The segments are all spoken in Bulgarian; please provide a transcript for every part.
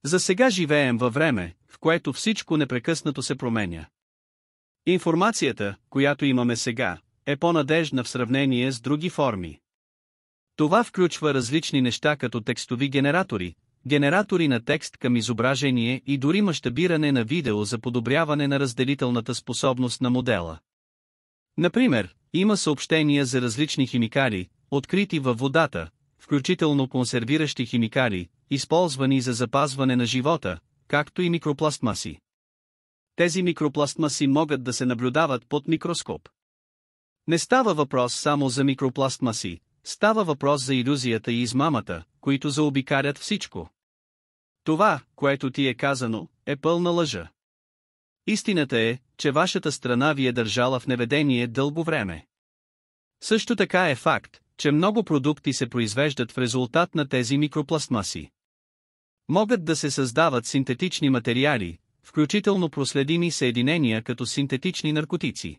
За сега живеем във време, в което всичко непрекъснато се променя. Информацията, която имаме сега, е по-надеждна в сравнение с други форми. Това включва различни неща като текстови генератори, генератори на текст към изображение и дори мащабиране на видео за подобряване на разделителната способност на модела. Например, има съобщения за различни химикали, открити във водата, включително консервиращи химикали, използвани за запазване на живота, както и микропластмаси. Тези микропластмаси могат да се наблюдават под микроскоп. Не става въпрос само за микропластмаси, става въпрос за илюзията и измамата, които заобикалят всичко. Това, което ти е казано, е пълна лъжа. Истината е, че вашата страна ви е държала в неведение дълго време. Също така е факт, че много продукти се произвеждат в резултат на тези микропластмаси. Могат да се създават синтетични материали, включително проследими съединения като синтетични наркотици.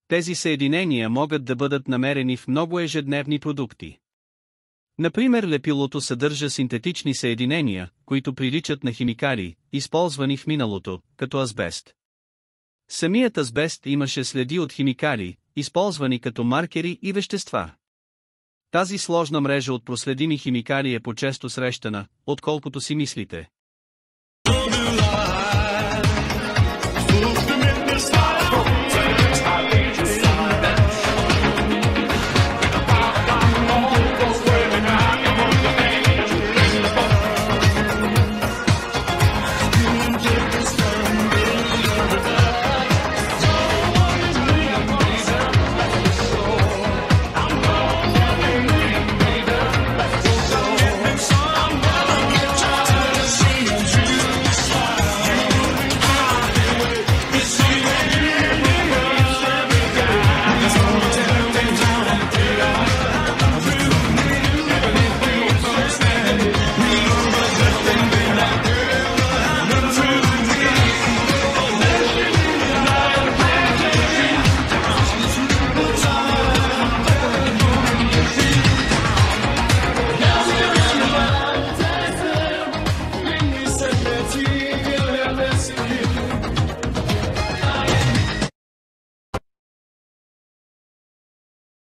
Тези съединения могат да бъдат намерени в много ежедневни продукти. Например, лепилото съдържа синтетични съединения, които приличат на химикали, използвани в миналото, като азбест. Самият азбест имаше следи от химикали, използвани като маркери и вещества. Тази сложна мрежа от проследими химикали е по-често срещана, отколкото си мислите.